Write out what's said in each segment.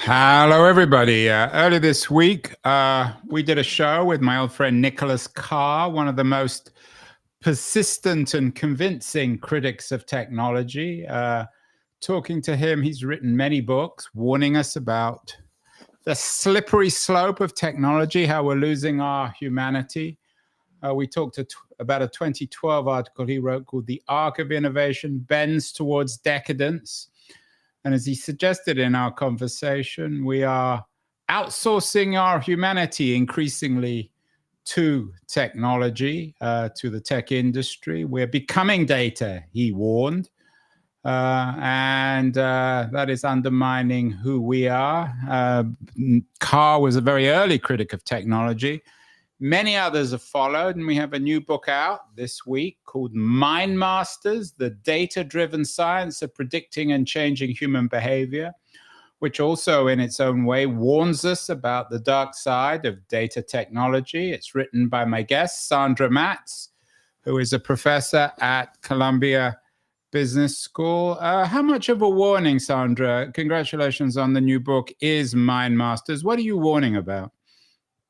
Hello, everybody. Earlier this week, we did a show with my old friend Nicholas Carr, one of the most persistent and convincing critics of technology. Talking to him, he's written many books warning us about the slippery slope of technology, how we're losing our humanity. We talked about a 2012 article he wrote called The Arc of Innovation Bends Towards Decadence. And as he suggested in our conversation, we are outsourcing our humanity increasingly to technology, to the tech industry. We're becoming data, he warned. And that is undermining who we are. Carr was a very early critic of technology. Many others have followed, and we have a new book out this week called Mind Masters, the data-driven science of predicting and changing human behavior, which also in its own way warns us about the dark side of data technology. It's written by my guest, Sandra Matz, who is a professor at Columbia Business School. How much of a warning, Sandra, congratulations on the new book, is Mind Masters? What are you warning about?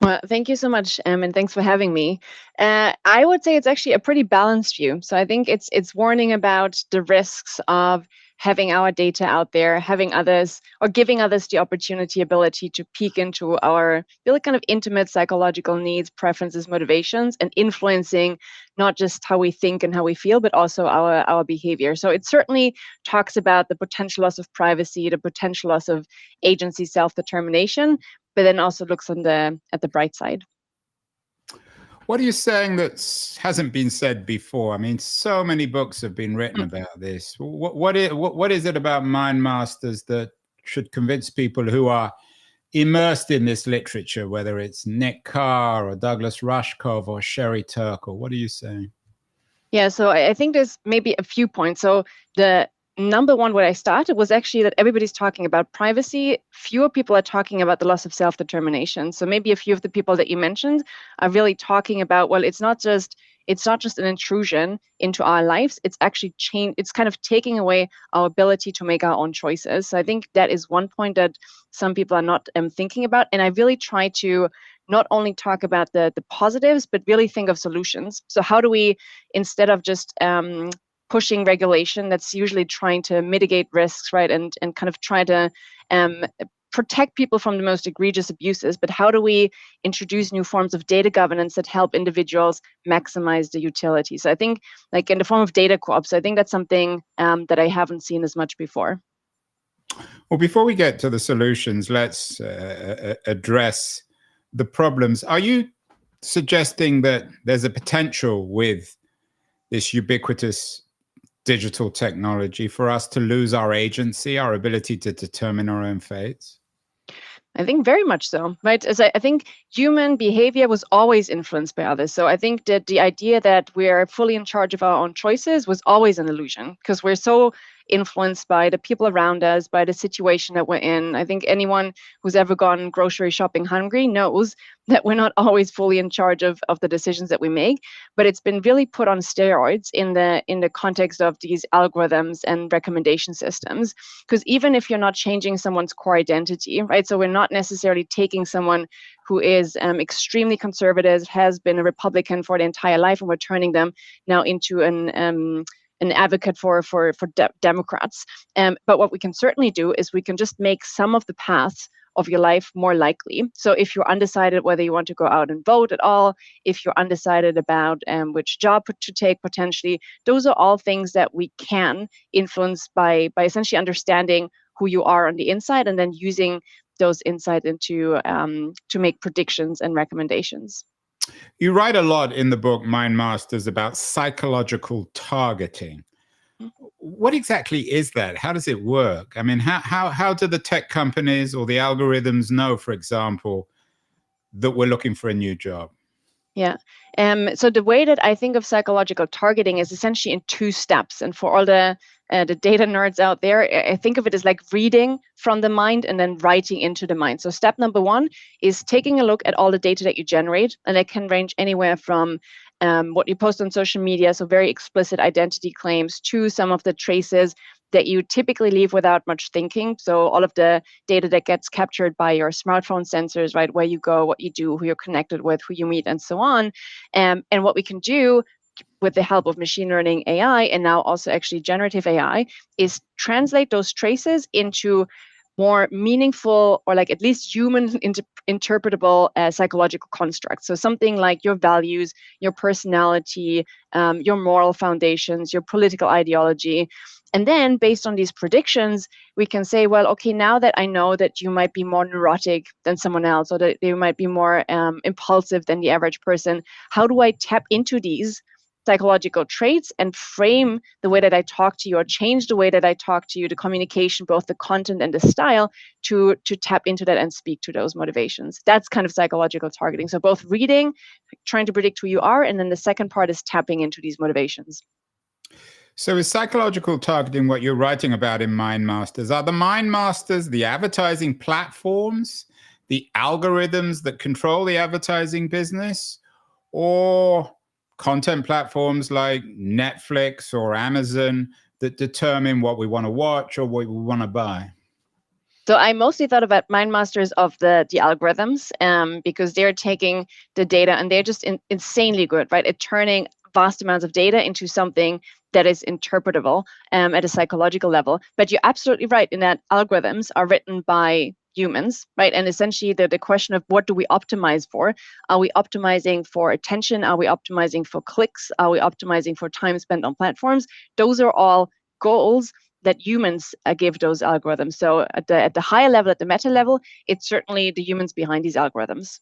Well, thank you so much, and thanks for having me. I would say it's actually a pretty balanced view. So I think it's warning about the risks of having our data out there, having others or giving others the ability to peek into our really kind of intimate psychological needs, preferences, motivations, and influencing not just how we think and how we feel, but also our behavior. So it certainly talks about the potential loss of privacy, the potential loss of agency, self-determination, but then also looks at the bright side. What are you saying that hasn't been said before? I mean, so many books have been written about this. What is it about Mind Masters that should convince people who are immersed in this literature, whether it's Nick Carr or Douglas Rushkoff or Sherry Turkle? What are you saying? Yeah, so I think there's maybe a few points. So the number one, where I started was actually that everybody's talking about privacy. Fewer people are talking about the loss of self-determination. So maybe a few of the people that you mentioned are really talking about, well, it's not just an intrusion into our lives. It's actually it's kind of taking away our ability to make our own choices. So I think that is one point that some people are not thinking about. And I really try to not only talk about the positives, but really think of solutions. So how do we, instead of just pushing regulation that's usually trying to mitigate risks, right, and kind of try to protect people from the most egregious abuses, but how do we introduce new forms of data governance that help individuals maximize the utility? So I think, like in the form of data co-ops, I think that's something that I haven't seen as much before. Well, before we get to the solutions, let's address the problems. Are you suggesting that there's a potential with this ubiquitous digital technology for us to lose our agency, our ability to determine our own fates? I think very much so, right? As I think human behavior was always influenced by others. So I think that the idea that we're fully in charge of our own choices was always an illusion, because we're so influenced by the people around us, by the situation that we're in. I think anyone who's ever gone grocery shopping hungry knows that we're not always fully in charge of the decisions that we make, but it's been really put on steroids in the context of these algorithms and recommendation systems. Because even if you're not changing someone's core identity, right? So we're not necessarily taking someone who is extremely conservative, has been a Republican for the entire life, and we're turning them now into an advocate for Democrats. But what we can certainly do is we can just make some of the paths of your life more likely. So if you're undecided whether you want to go out and vote at all, if you're undecided about which job to take potentially, those are all things that we can influence by essentially understanding who you are on the inside and then using those insights into to make predictions and recommendations. You write a lot in the book Mind Masters about psychological targeting. What exactly is that? How does it work? I mean, how do the tech companies or the algorithms know, for example, that we're looking for a new job? Yeah. So the way that I think of psychological targeting is essentially in two steps. And for all the data nerds out there, I think of it as like reading from the mind and then writing into the mind. So step number one is taking a look at all the data that you generate, and it can range anywhere from what you post on social media, so very explicit identity claims, to some of the traces that you typically leave without much thinking. So all of the data that gets captured by your smartphone sensors, right, where you go, what you do, who you're connected with, who you meet, and so on. And what we can do with the help of machine learning AI, and now also actually generative AI, is translate those traces into more meaningful, or like at least human interpretable psychological constructs. So something like your values, your personality, your moral foundations, your political ideology. And then based on these predictions, we can say, well, okay, now that I know that you might be more neurotic than someone else, or that you might be more impulsive than the average person, how do I tap into these psychological traits and frame the way that I talk to you, or change the way that I talk to you, the communication, both the content and the style, to tap into that and speak to those motivations. That's kind of psychological targeting. So both reading, trying to predict who you are, and then the second part is tapping into these motivations. So is psychological targeting what you're writing about in Mind Masters? Are the Mind Masters the advertising platforms, the algorithms that control the advertising business, or content platforms like Netflix or Amazon that determine what we want to watch or what we want to buy? So I mostly thought about Mind Masters of the algorithms, because they're taking the data and they're just insanely good, right, at turning vast amounts of data into something that is interpretable at a psychological level. But you're absolutely right in that algorithms are written by humans, right? And essentially the question of what do we optimize for? Are we optimizing for attention? Are we optimizing for clicks? Are we optimizing for time spent on platforms? Those are all goals that humans give those algorithms. So at the higher level, at the meta level, it's certainly the humans behind these algorithms.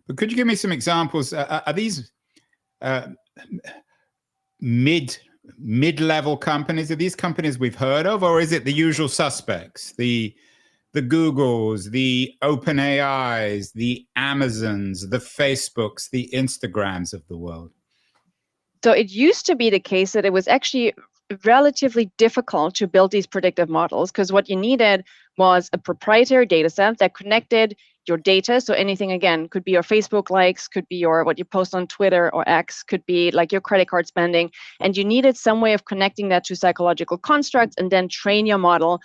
But could you give me some examples? Are these mid-level companies? Are these companies we've heard of, or is it the usual suspects, the Googles, the OpenAIs, the Amazons, the Facebooks, the Instagrams of the world? So it used to be the case that it was actually relatively difficult to build these predictive models, because what you needed was a proprietary data set that connected your data. So anything, again, could be your Facebook likes, could be your what you post on Twitter or X, could be like your credit card spending. And you needed some way of connecting that to psychological constructs and then train your model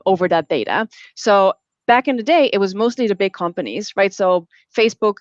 over that data. So back in the day, it was mostly the big companies, right? So Facebook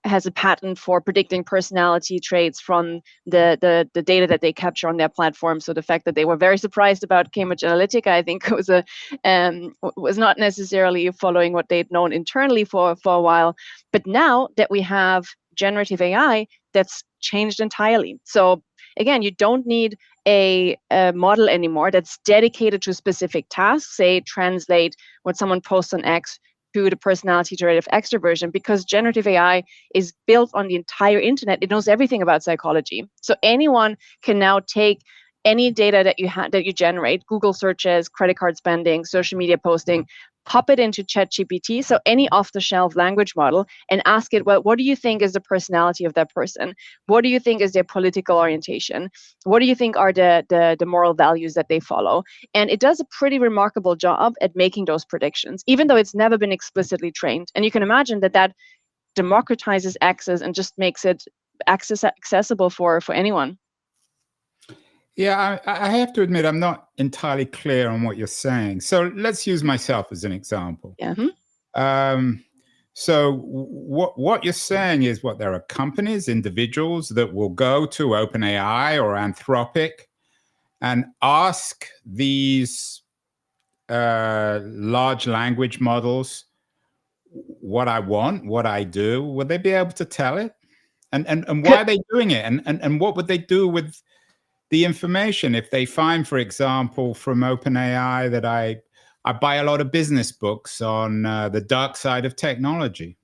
has a patent for predicting personality traits from the data that they capture on their platform. So the fact that they were very surprised about Cambridge Analytica, I think, was not necessarily following what they'd known internally for a while. But now that we have generative AI, that's changed entirely. So again, you don't need a model anymore that's dedicated to specific tasks, say translate what someone posts on X to the personality trait of extroversion, because generative AI is built on the entire internet. It knows everything about psychology. So anyone can now take any data that you generate, Google searches, credit card spending, social media posting, pop it into ChatGPT, so any off-the-shelf language model, and ask it, well, what do you think is the personality of that person? What do you think is their political orientation? What do you think are the moral values that they follow? And it does a pretty remarkable job at making those predictions, even though it's never been explicitly trained. And you can imagine that democratizes access and just makes it accessible for anyone. Yeah, I have to admit, I'm not entirely clear on what you're saying. So let's use myself as an example. Yeah. So what you're saying is there are companies, individuals that will go to OpenAI or Anthropic and ask these large language models what I want, what I do. Would they be able to tell it? And why are they doing it? And what would they do with the information if they find, for example, from OpenAI that I buy a lot of business books on the dark side of technology?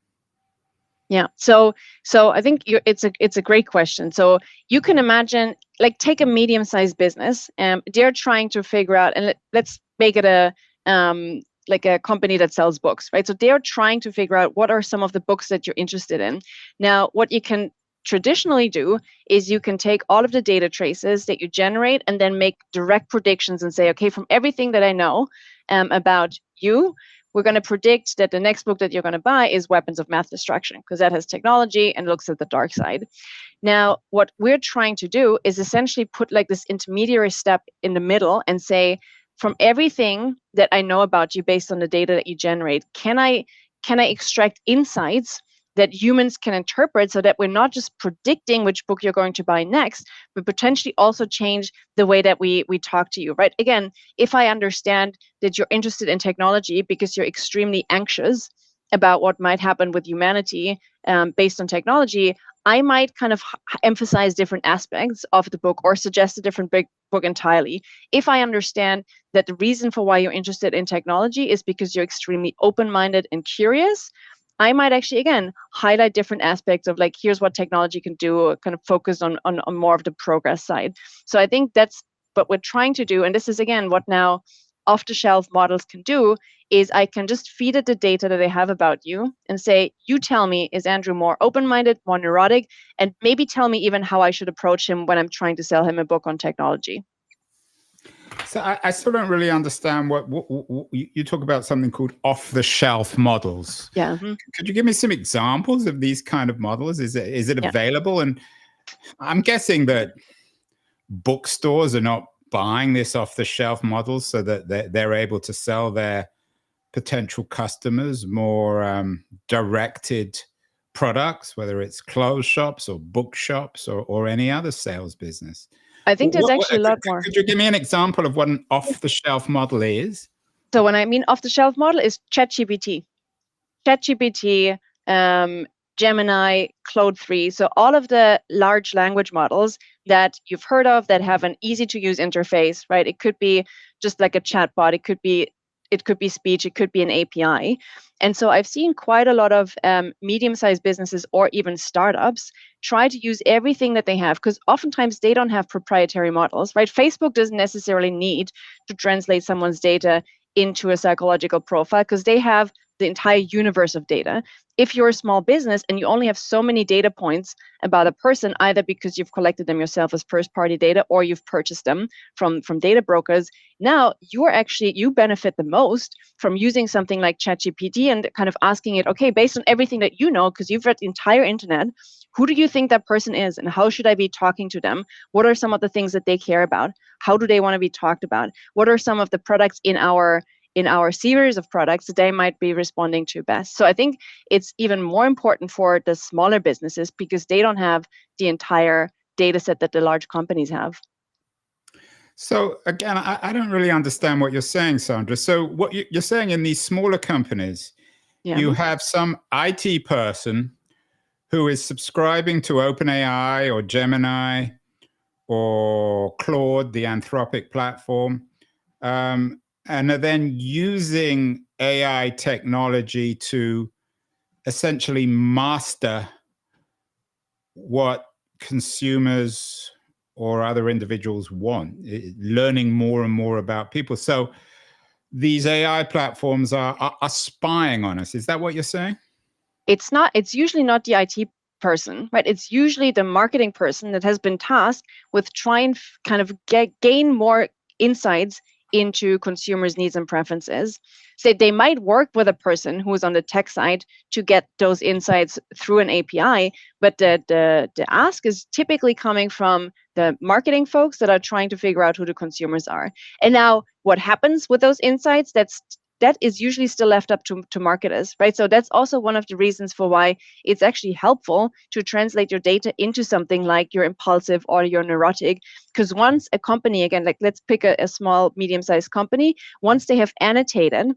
Yeah. So I think it's a great question. So you can imagine, like, take a medium-sized business, they're trying to figure out, and let's make it like a company that sells books, right? So they're trying to figure out what are some of the books that you're interested in. Now, what you can traditionally do is you can take all of the data traces that you generate and then make direct predictions and say, okay, from everything that I know about you, we're going to predict that the next book that you're going to buy is Weapons of Math Destruction, because that has technology and looks at the dark side. Now, what we're trying to do is essentially put like this intermediary step in the middle and say, from everything that I know about you based on the data that you generate, can I extract insights that humans can interpret so that we're not just predicting which book you're going to buy next, but potentially also change the way that we talk to you, right? Again, if I understand that you're interested in technology because you're extremely anxious about what might happen with humanity based on technology, I might kind of emphasize different aspects of the book or suggest a different book entirely. If I understand that the reason for why you're interested in technology is because you're extremely open-minded and curious, I might actually, again, highlight different aspects of like, here's what technology can do, kind of focus on more of the progress side. So I think that's what we're trying to do. And this is, again, what now off-the-shelf models can do, is I can just feed it the data that they have about you and say, you tell me, is Andrew more open-minded, more neurotic, and maybe tell me even how I should approach him when I'm trying to sell him a book on technology. So I still don't really understand what you talk about, something called off-the-shelf models. Yeah. Could you give me some examples of these kind of models? Is it available? And I'm guessing that bookstores are not buying this off-the-shelf model so that they're able to sell their potential customers more directed products, whether it's clothes shops or bookshops or any other sales business. I think there's actually a lot more. Could you give me an example of what an off-the-shelf model is? So when I mean off-the-shelf model is ChatGPT. ChatGPT, Gemini, Claude 3. So all of the large language models that you've heard of that have an easy-to-use interface, right? It could be just like a chatbot. It could be speech. It could be an API. And so I've seen quite a lot of medium-sized businesses or even startups try to use everything that they have, because oftentimes they don't have proprietary models, right? Facebook doesn't necessarily need to translate someone's data into a psychological profile because they have the entire universe of data. If you're a small business and you only have so many data points about a person, either because you've collected them yourself as first-party data or you've purchased them from data brokers, now you benefit the most from using something like ChatGPT and kind of asking it, okay, based on everything that you know, because you've read the entire internet, who do you think that person is and how should I be talking to them? What are some of the things that they care about? How do they want to be talked about? What are some of the products in our series of products that they might be responding to best? So I think it's even more important for the smaller businesses because they don't have the entire data set that the large companies have. So again, I don't really understand what you're saying, Sandra. So what you're saying, in these smaller companies, you have some IT person who is subscribing to OpenAI or Gemini or Claude, the Anthropic platform, and are then using AI technology to essentially master what consumers or other individuals want, learning more and more about people. So these AI platforms are spying on us. Is that what you're saying? It's usually not the IT person, right? It's usually the marketing person that has been tasked with trying kind of gain more insights into consumers' needs and preferences. So they might work with a person who is on the tech side to get those insights through an API, but the ask is typically coming from the marketing folks that are trying to figure out who the consumers are. And now what happens with those insights, that is usually still left up to marketers, right? So that's also one of the reasons for why it's actually helpful to translate your data into something like you're impulsive or you're neurotic. Because once a company, again, like let's pick a small, medium-sized company, once they have annotated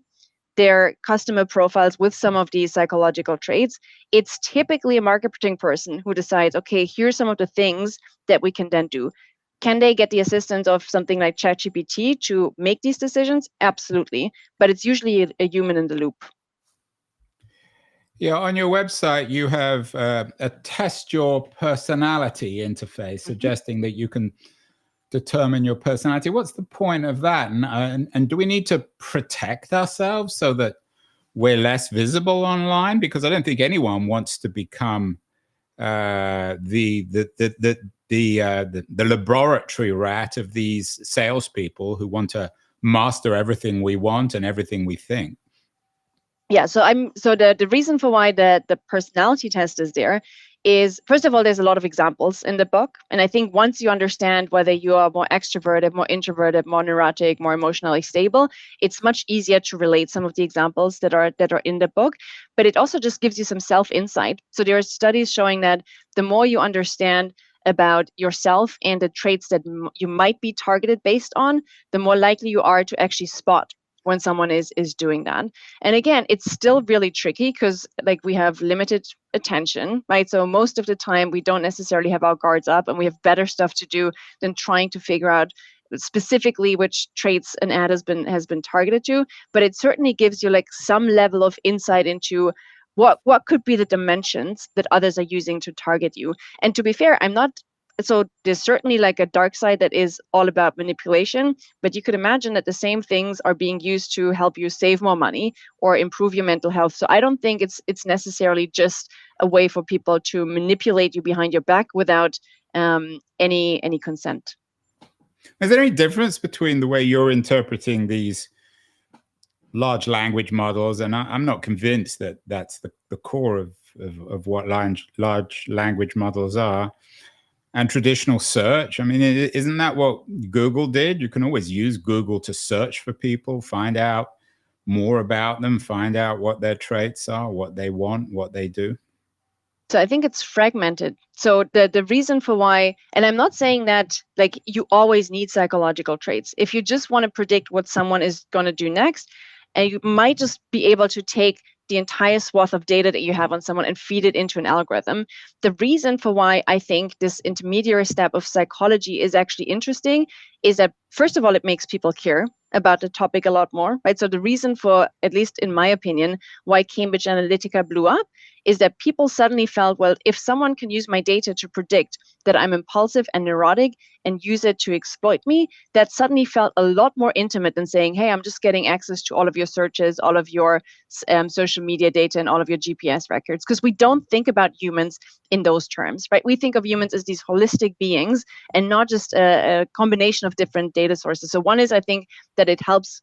their customer profiles with some of these psychological traits, it's typically a marketing person who decides, okay, here's some of the things that we can then do. Can they get the assistance of something like ChatGPT to make these decisions? Absolutely. But it's usually a human in the loop. Yeah, on your website, you have a test your personality interface, suggesting that you can determine your personality. What's the point of that? And do we need to protect ourselves so that we're less visible online? Because I don't think anyone wants to become the laboratory rat of these salespeople who want to master everything we want and everything we think. Yeah, so the reason for why the personality test is there is, first of all, there's a lot of examples in the book. And I think once you understand whether you are more extroverted, more introverted, more neurotic, more emotionally stable, it's much easier to relate some of the examples that are in the book. But it also just gives you some self-insight. So there are studies showing that the more you understand about yourself and the traits that you might be targeted based on, the more likely you are to actually spot when someone is doing that. And again, it's still really tricky because like we have limited attention, right? So most of the time we don't necessarily have our guards up, and we have better stuff to do than trying to figure out specifically which traits an ad has been targeted to. But it certainly gives you like some level of insight into what could be the dimensions that others are using to target you. And to be fair, so there's certainly like a dark side that is all about manipulation, but you could imagine that the same things are being used to help you save more money or improve your mental health. So I don't think it's necessarily just a way for people to manipulate you behind your back without any consent. Is there any difference between the way you're interpreting these large language models, and I'm not convinced that that's the core of what large language models are, and traditional search? I mean, isn't that what Google did? You can always use Google to search for people, find out more about them, find out what their traits are, what they want, what they do. So I think it's fragmented. So the reason for why, and I'm not saying that like you always need psychological traits. If you just want to predict what someone is going to do next, and you might just be able to take the entire swath of data that you have on someone and feed it into an algorithm. The reason for why I think this intermediary step of psychology is actually interesting is that, first of all, it makes people care about the topic a lot more, right? So the reason for, at least in my opinion, why Cambridge Analytica blew up is that people suddenly felt, well, if someone can use my data to predict that I'm impulsive and neurotic and use it to exploit me, that suddenly felt a lot more intimate than saying, hey, I'm just getting access to all of your searches, all of your social media data, and all of your GPS records. Because we don't think about humans in those terms, right? We think of humans as these holistic beings and not just a combination of different data sources. So one is, I think, that it helps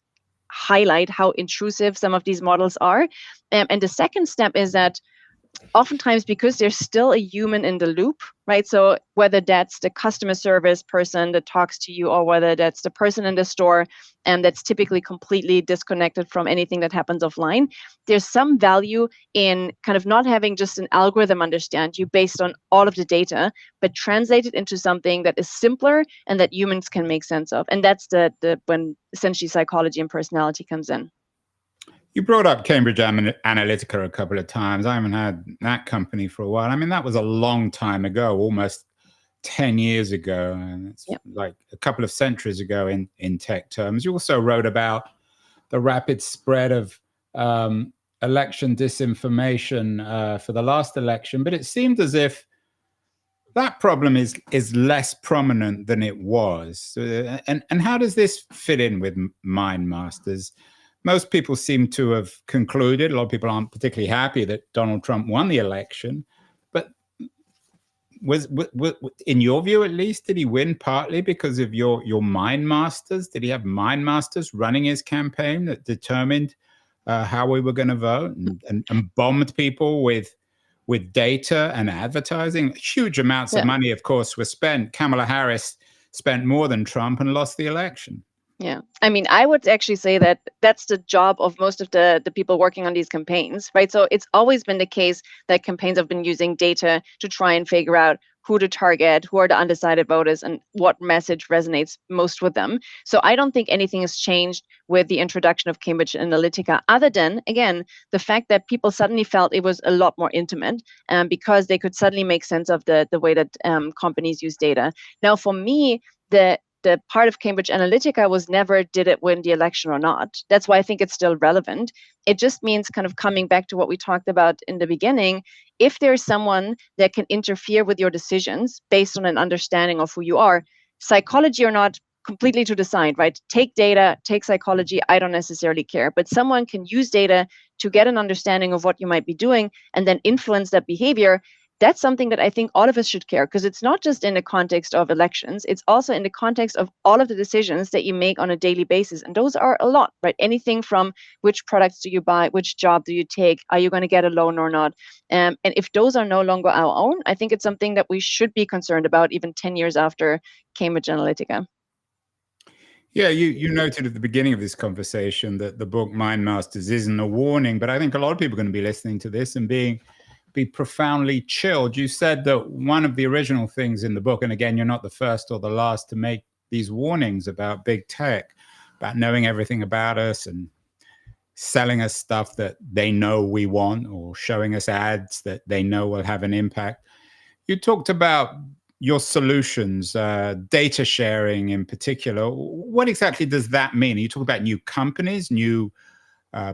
highlight how intrusive some of these models are. And the second step is that oftentimes, because there's still a human in the loop, right? So whether that's the customer service person that talks to you, or whether that's the person in the store, and that's typically completely disconnected from anything that happens offline, there's some value in kind of not having just an algorithm understand you based on all of the data, but translate it into something that is simpler and that humans can make sense of. And that's the when essentially psychology and personality comes in. You brought up Cambridge Analytica a couple of times. I haven't had that company for a while. I mean, that was a long time ago, almost 10 years ago. And it's like a couple of centuries ago in tech terms. You also wrote about the rapid spread of election disinformation for the last election. But it seemed as if that problem is less prominent than it was. And how does this fit in with Mind Masters? Most people seem to have concluded, a lot of people aren't particularly happy that Donald Trump won the election, but was in your view, at least, did he win partly because of your mind masters? Did he have mind masters running his campaign that determined how we were going to vote and bombed people with data and advertising? Huge amounts of money, of course, were spent. Kamala Harris spent more than Trump and lost the election. Yeah, I mean, I would actually say that that's the job of most of the people working on these campaigns, right? So it's always been the case that campaigns have been using data to try and figure out who to target, who are the undecided voters, and what message resonates most with them. So I don't think anything has changed with the introduction of Cambridge Analytica, other than, again, the fact that people suddenly felt it was a lot more intimate because they could suddenly make sense of the way that companies use data. Now, for me, the part of Cambridge Analytica was never did it win the election or not. That's why I think it's still relevant. It just means kind of coming back to what we talked about in the beginning. If there's someone that can interfere with your decisions based on an understanding of who you are, psychology or not, completely to decide, right? Take data, take psychology, I don't necessarily care. But someone can use data to get an understanding of what you might be doing and then influence that behavior. that's something that I think all of us should care, because it's not just in the context of elections, it's also in the context of all of the decisions that you make on a daily basis. And those are a lot, right? Anything from which products do you buy, which job do you take, are you going to get a loan or not? And if those are no longer our own, I think it's something that we should be concerned about even 10 years after Cambridge Analytica. Yeah, you noted at the beginning of this conversation that the book Mind Masters isn't a warning, but I think a lot of people are going to be listening to this and be profoundly chilled. You said that one of the original things in the book, and again, you're not the first or the last to make these warnings about big tech, about knowing everything about us and selling us stuff that they know we want, or showing us ads that they know will have an impact. You talked about your solutions, data sharing in particular. What exactly does that mean? You talk about new companies, new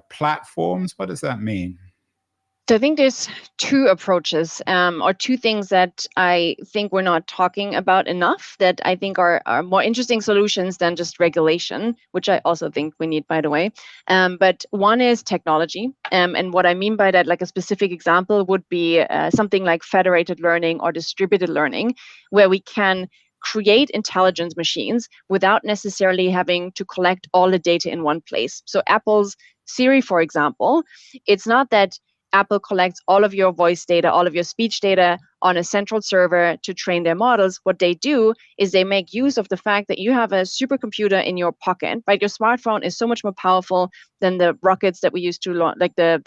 platforms. What does that mean? So I think there's two approaches, or two things that I think we're not talking about enough, that I think are more interesting solutions than just regulation, which I also think we need, by the way. But one is technology. And what I mean by that, like a specific example would be something like federated learning or distributed learning, where we can create intelligence machines without necessarily having to collect all the data in one place. So Apple's Siri, for example, it's not that Apple collects all of your voice data, all of your speech data on a central server to train their models. What they do is they make use of the fact that you have a supercomputer in your pocket, right? Your smartphone is so much more powerful than the rockets that we used to launch, like the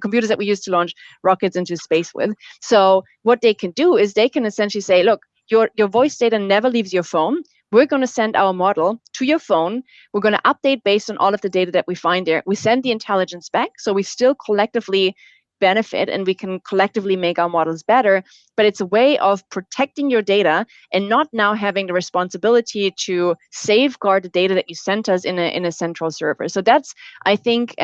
computers that we used to launch rockets into space with. So what they can do is they can essentially say, look, your voice data never leaves your phone. We're going to send our model to your phone. We're going to update based on all of the data that we find there. We send the intelligence back, so we still collectively benefit and we can collectively make our models better. But it's a way of protecting your data and not now having the responsibility to safeguard the data that you sent us in a central server. So that's, I think,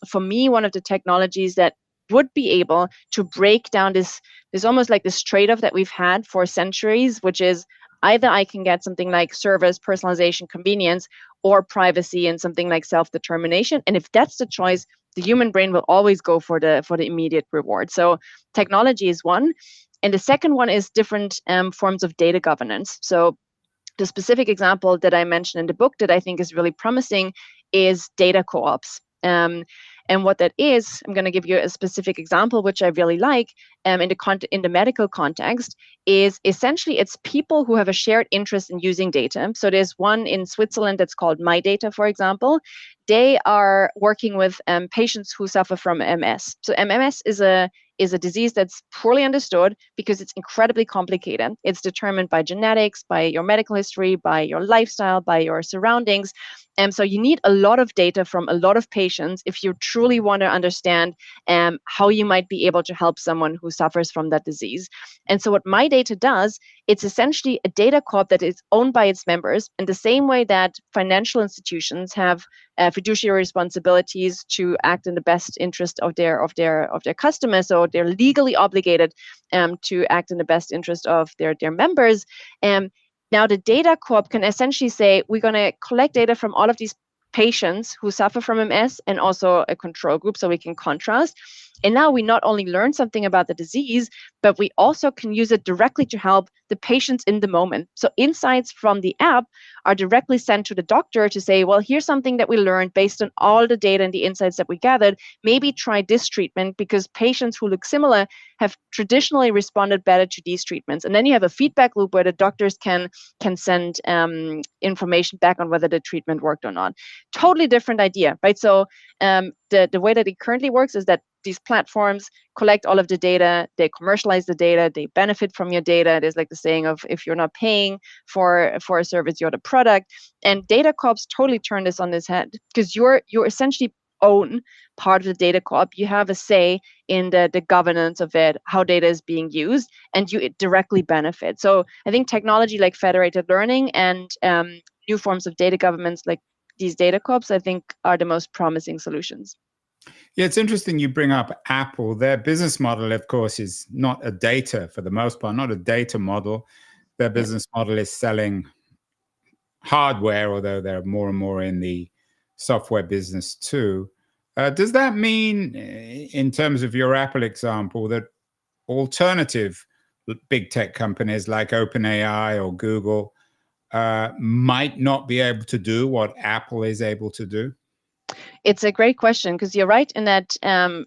for me, one of the technologies that would be able to break down this almost like this trade-off that we've had for centuries, which is either I can get something like service, personalization, convenience, or privacy and something like self-determination. And if that's the choice, the human brain will always go for the immediate reward. So technology is one. And the second one is different forms of data governance. So the specific example that I mentioned in the book that I think is really promising is data co-ops. And what that is, I'm going to give you a specific example, which I really like in the medical context, is essentially it's people who have a shared interest in using data. So there's one in Switzerland that's called My Data, for example. They are working with patients who suffer from MS. So MS is a disease that's poorly understood because it's incredibly complicated. It's determined by genetics, by your medical history, by your lifestyle, by your surroundings. And so you need a lot of data from a lot of patients if you truly want to understand how you might be able to help someone who suffers from that disease. And so what My Data does, it's essentially a data corp that is owned by its members in the same way that financial institutions have fiduciary responsibilities to act in the best interest of their customers. So they're legally obligated to act in the best interest of their members. Now the data corp can essentially say, we're going to collect data from all of these patients who suffer from MS and also a control group, so we can contrast. And now we not only learn something about the disease, but we also can use it directly to help the patients in the moment. So insights from the app are directly sent to the doctor to say, well, here's something that we learned based on all the data and the insights that we gathered. Maybe try this treatment because patients who look similar have traditionally responded better to these treatments. And then you have a feedback loop where the doctors can send information back on whether the treatment worked or not. Totally different idea, right? So the way that it currently works is that these platforms collect all of the data, they commercialize the data, they benefit from your data. There's like the saying of, if you're not paying for a service, you're the product. And data corps totally turn this on its head because you're essentially own part of the data corp. You have a say in the governance of it, how data is being used, and you directly benefit. So I think technology like federated learning and new forms of data governance like these data corps, I think, are the most promising solutions. Yeah, it's interesting you bring up Apple. Their business model, of course, is not a data, for the most part, not a data model. Their business model is selling hardware, although they're more and more in the software business too. Does that mean, in terms of your Apple example, that alternative big tech companies like OpenAI or Google might not be able to do what Apple is able to do? It's a great question because you're right in that,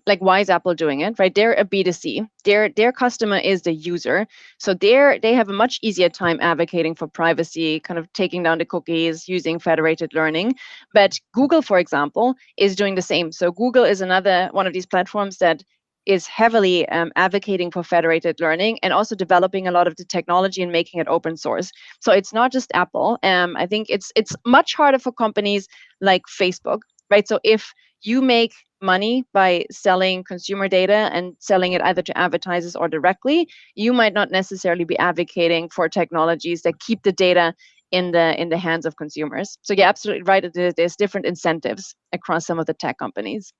like, why is Apple doing it, right? They're a B2C. Their customer is the user, so they have a much easier time advocating for privacy, kind of taking down the cookies, using federated learning. But Google, for example, is doing the same. So Google is another one of these platforms that is heavily advocating for federated learning and also developing a lot of the technology and making it open source. So it's not just Apple. I think it's much harder for companies like Facebook, right? So if you make money by selling consumer data and selling it either to advertisers or directly, you might not necessarily be advocating for technologies that keep the data in the hands of consumers. So you're absolutely right. There's different incentives across some of the tech companies.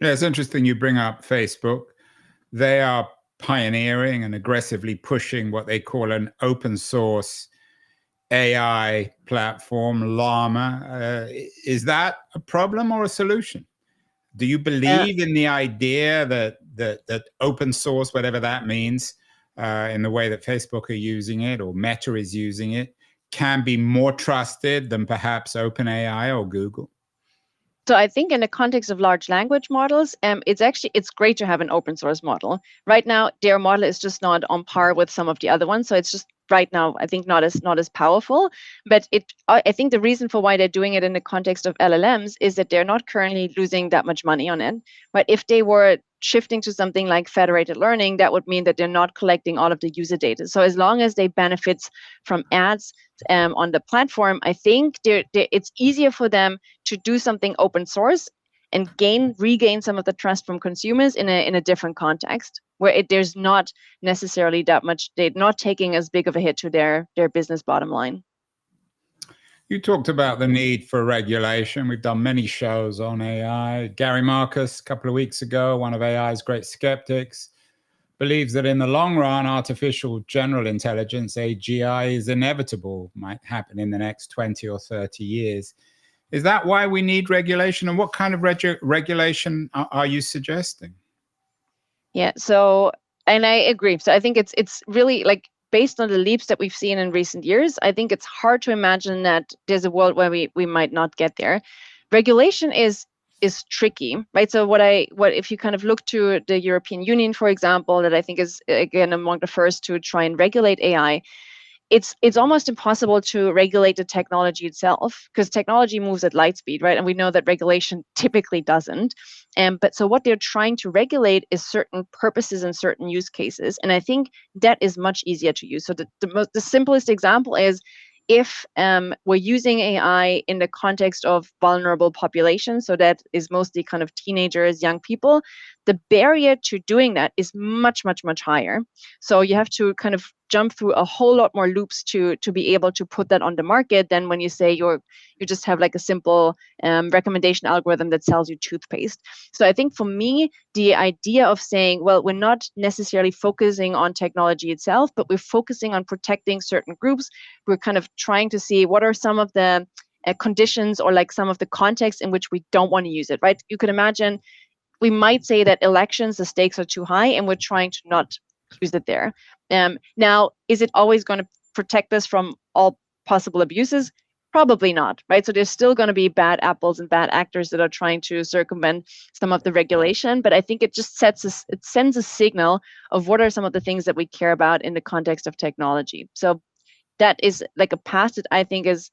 Yeah, it's interesting you bring up Facebook. They are pioneering and aggressively pushing what they call an open source AI platform, Llama. Is that a problem or a solution? Do you believe in the idea that open source, whatever that means, in the way that Facebook are using it or Meta is using it, can be more trusted than perhaps OpenAI or Google? So I think in the context of large language models, it's great to have an open source model. Right now, their model is just not on par with some of the other ones. So it's just right now, I think not as powerful. But I think the reason for why they're doing it in the context of LLMs is that they're not currently losing that much money on it. But if they were shifting to something like federated learning, that would mean that they're not collecting all of the user data. So as long as they benefit from ads on the platform, I think it's easier for them to do something open source and regain some of the trust from consumers in a different context where there's not necessarily that much, they're not taking as big of a hit to their business bottom line. You talked about the need for regulation. We've done many shows on AI. Gary Marcus, a couple of weeks ago, one of AI's great skeptics, believes that in the long run, artificial general intelligence, AGI, is inevitable, might happen in the next 20 or 30 years. Is that why we need regulation? And what kind of regulation are you suggesting? Yeah, so, and I agree. So I think it's really like, based on the leaps that we've seen in recent years, I think it's hard to imagine that there's a world where we might not get there. Regulation is tricky, right? So what if you kind of look to the European Union, for example, that I think is again among the first to try and regulate AI, it's almost impossible to regulate the technology itself because technology moves at light speed, right? And we know that regulation typically doesn't. But so what they're trying to regulate is certain purposes and certain use cases. And I think that is much easier to use. So the simplest example is if we're using AI in the context of vulnerable populations, so that is mostly kind of teenagers, young people, the barrier to doing that is much, much, much higher. So you have to kind of jump through a whole lot more loops to be able to put that on the market than when you say you just have like a simple recommendation algorithm that sells you toothpaste. So I think for me, the idea of saying, well, we're not necessarily focusing on technology itself, but we're focusing on protecting certain groups. We're kind of trying to see what are some of the conditions or like some of the contexts in which we don't want to use it, right? You could imagine we might say that elections, the stakes are too high and we're trying to not use it there. Now, is it always going to protect us from all possible abuses? Probably not, right? So there's still going to be bad apples and bad actors that are trying to circumvent some of the regulation. But I think it just sends a signal of what are some of the things that we care about in the context of technology. So that is like a path that I think is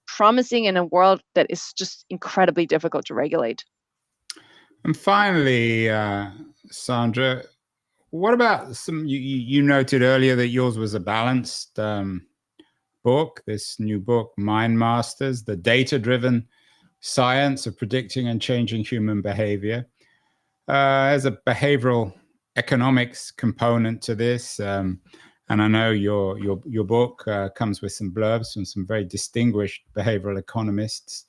promising in a world that is just incredibly difficult to regulate. And finally, Sandra, what about you noted earlier that yours was a balanced book, this new book, Mind Masters, the data-driven science of predicting and changing human behavior. There's a behavioral economics component to this. And I know your book comes with some blurbs from some very distinguished behavioral economists.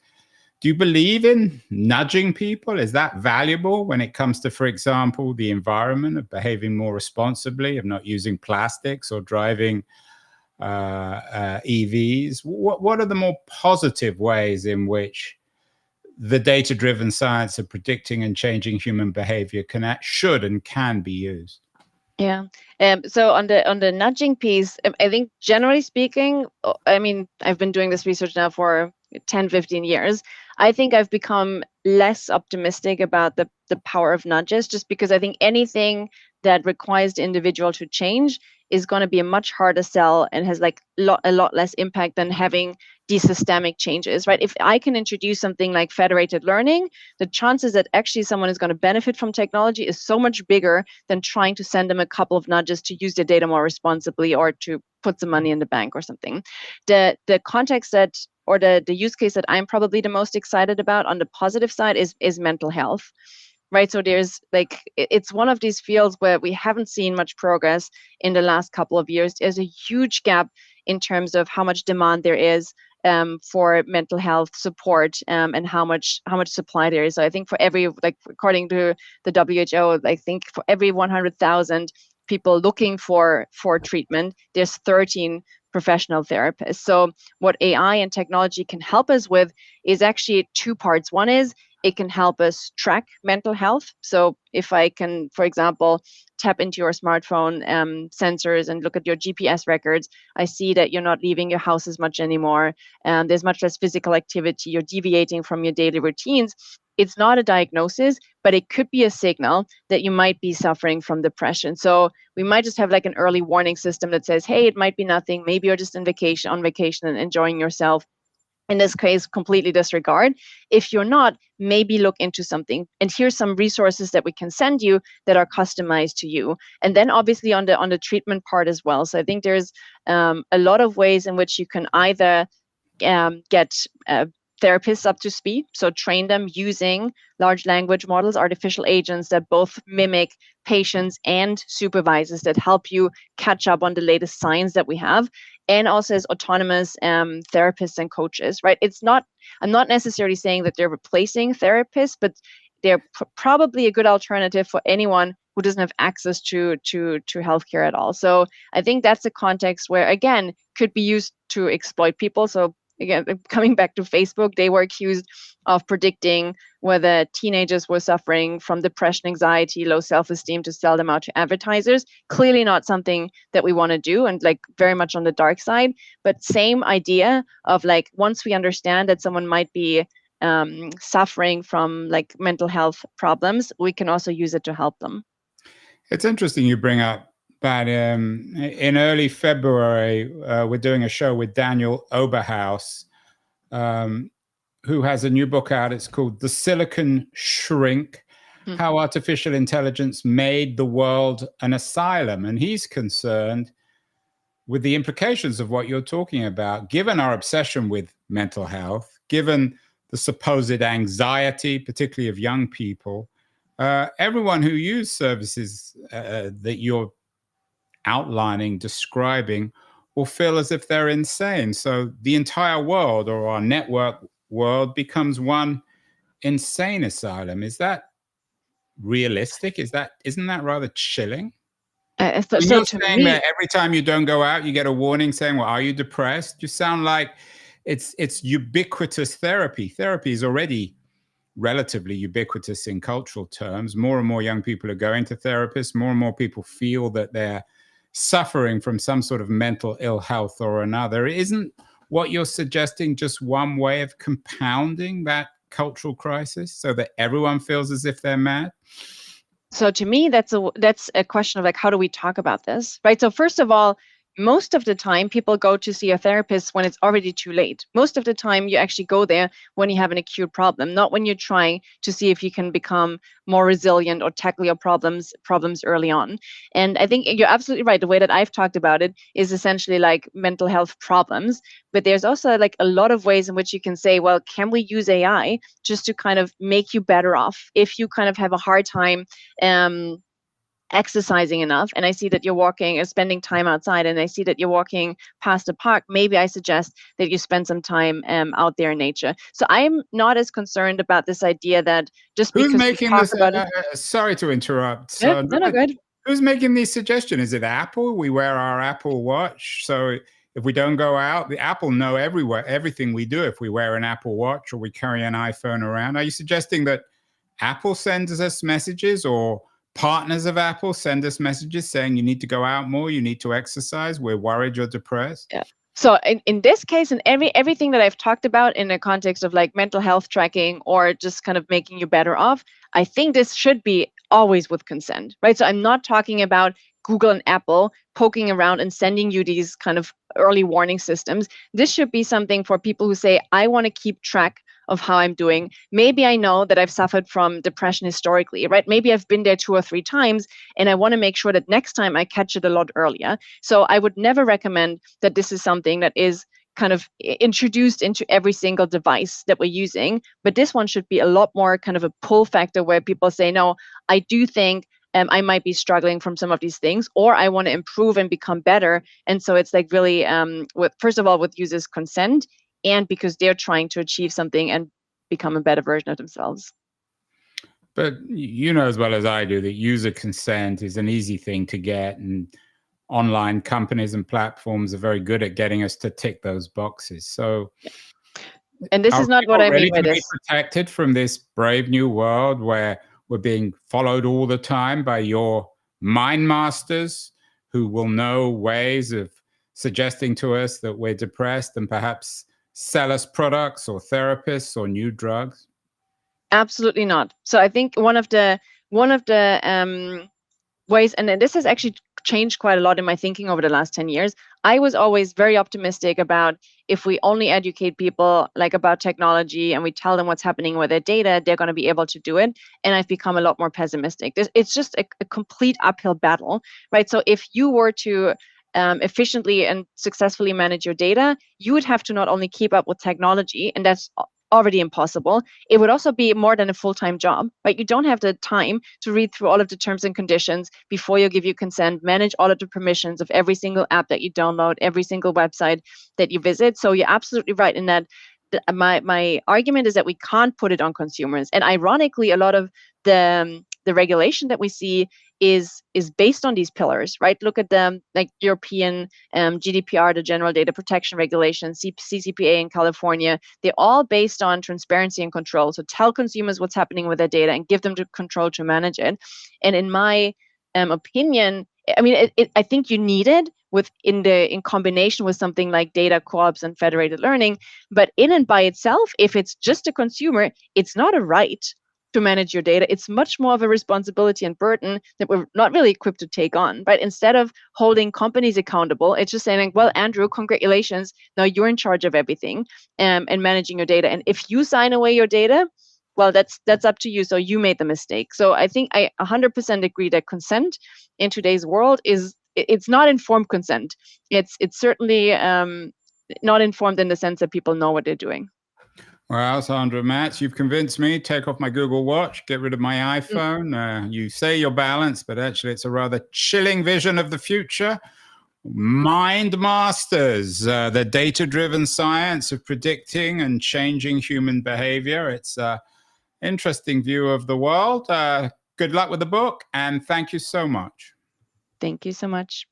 Do you believe in nudging people? Is that valuable when it comes to, for example, the environment, of behaving more responsibly, of not using plastics or driving EVs? What are the more positive ways in which the data-driven science of predicting and changing human behavior should and can be used? Yeah. So on the nudging piece, I think generally speaking, I mean, I've been doing this research now for 10, 15 years. I think I've become less optimistic about the power of nudges, just because I think anything that requires the individual to change is going to be a much harder sell and has like a lot less impact than having these systemic changes, right? If I can introduce something like federated learning, the chances that actually someone is going to benefit from technology is so much bigger than trying to send them a couple of nudges to use their data more responsibly or to put some money in the bank or something. The context that or the use case that I'm probably the most excited about on the positive side is mental health. Right. So there's like it's one of these fields where we haven't seen much progress in the last couple of years. There's a huge gap in terms of how much demand there is for mental health support and how much supply there is. So I think for every, like according to the WHO, I think for every 100,000 people looking for treatment, there's 13 professional therapists. So what AI and technology can help us with is actually two parts. One is it can help us track mental health. So if I can, for example, tap into your smartphone sensors and look at your GPS records, I see that you're not leaving your house as much anymore. There's much less physical activity. You're deviating from your daily routines. It's not a diagnosis, but it could be a signal that you might be suffering from depression. So we might just have like an early warning system that says, hey, it might be nothing. Maybe you're just on vacation and enjoying yourself. In this case, completely disregard. If you're not, maybe look into something. And here's some resources that we can send you that are customized to you. And then obviously on the treatment part as well. So I think there's a lot of ways in which you can either get therapists up to speed, so train them using large language models, artificial agents that both mimic patients and supervisors that help you catch up on the latest science that we have, and also as autonomous therapists and coaches, right? I'm not necessarily saying that they're replacing therapists, but they're probably a good alternative for anyone who doesn't have access to healthcare at all. So I think that's a context where, again, could be used to exploit people. So again, coming back to Facebook, they were accused of predicting whether teenagers were suffering from depression, anxiety, low self-esteem to sell them out to advertisers. Clearly not something that we want to do, and like very much on the dark side. But same idea of like, once we understand that someone might be suffering from like mental health problems, we can also use it to help them. It's interesting you bring up that in early February, we're doing a show with Daniel Oberhaus, who has a new book out. It's called The Silicon Shrink, How Artificial Intelligence Made the World an Asylum. And he's concerned with the implications of what you're talking about, given our obsession with mental health, given the supposed anxiety, particularly of young people. Everyone who uses services that you're outlining, describing, will feel as if they're insane. So the entire world, or our network world, becomes one insane asylum. Is that realistic? Isn't that rather chilling? When So you're to saying me, that every time you don't go out, you get a warning saying, well, are you depressed? You sound like it's ubiquitous therapy. Therapy is already relatively ubiquitous in cultural terms. More and more young people are going to therapists. More and more people feel that they're suffering from some sort of mental ill health or another. Isn't what you're suggesting just one way of compounding that cultural crisis so that everyone feels as if they're mad? So to me, that's a question of like, how do we talk about this, right? So first of all, most of the time people go to see a therapist when it's already too late. Most of the time you actually go there when you have an acute problem, not when you're trying to see if you can become more resilient or tackle your problems early on. And I think you're absolutely right. The way that I've talked about it is essentially like mental health problems, but there's also like a lot of ways in which you can say, well, can we use AI just to kind of make you better off if you kind of have a hard time exercising enough, and I see that you're walking or spending time outside, and I see that you're walking past a park, maybe I suggest that you spend some time out there in nature. So I'm not as concerned about this idea that just Who's because we making talk this? about it. Sorry to interrupt. No, no, good. Who's making these suggestions? Is it Apple? We wear our Apple Watch, so if we don't go out, the Apple know everything we do if we wear an Apple Watch or we carry an iPhone around. Are you suggesting that Apple sends us messages, or partners of Apple send us messages saying you need to go out more, you need to exercise, we're worried you're depressed? Yeah. So in this case, and everything that I've talked about in the context of like mental health tracking or just kind of making you better off, I think this should be always with consent, right? So I'm not talking about Google and Apple poking around and sending you these kind of early warning systems. This should be something for people who say, I want to keep track of how I'm doing. Maybe I know that I've suffered from depression historically, right? Maybe I've been there 2 or 3 times, and I want to make sure that next time I catch it a lot earlier. So I would never recommend that this is something that is kind of introduced into every single device that we're using. But this one should be a lot more kind of a pull factor where people say, no, I do think I might be struggling from some of these things, or I want to improve and become better. And so it's like really, first of all, with users' consent, and because they're trying to achieve something and become a better version of themselves. But you know as well as I do that user consent is an easy thing to get, and online companies and platforms are very good at getting us to tick those boxes. So, and this is not what I mean by this. Protected from this brave new world where we're being followed all the time by your mind masters who will know ways of suggesting to us that we're depressed and perhaps sell us products or therapists or new drugs? Absolutely not. So I think one of the ways, and this has actually changed quite a lot in my thinking over the last 10 years. I was always very optimistic about if we only educate people like about technology and we tell them what's happening with their data, they're going to be able to do it. And I've become a lot more pessimistic. It's just a complete uphill battle, right? So if you were to efficiently and successfully manage your data, you would have to not only keep up with technology, and that's already impossible. It would also be more than a full-time job, right? You don't have the time to read through all of the terms and conditions before you give you consent, manage all of the permissions of every single app that you download, every single website that you visit. So you're absolutely right in that. My argument is that we can't put it on consumers. And ironically, a lot of the regulation that we see is based on these pillars, right? Look at them, like European GDPR, the General Data Protection Regulation, CCPA in California. They're all based on transparency and control. So tell consumers what's happening with their data and give them the control to manage it. And in my opinion, I mean, I think you need it in combination with something like data co-ops and federated learning. But in and by itself, if it's just a consumer, it's not a right to manage your data. It's much more of a responsibility and burden that we're not really equipped to take on, right? Instead of holding companies accountable, it's just saying, well, Andrew, congratulations, now you're in charge of everything and managing your data. And if you sign away your data, well, that's up to you. So you made the mistake. So I think I 100% agree that consent in today's world it's not informed consent. It's certainly not informed in the sense that people know what they're doing. Well, Sandra, Matz, you've convinced me. Take off my Google Watch, get rid of my iPhone. You say you're balanced, but actually it's a rather chilling vision of the future. Mind masters, the data-driven science of predicting and changing human behavior. It's an interesting view of the world. Good luck with the book, and thank you so much. Thank you so much.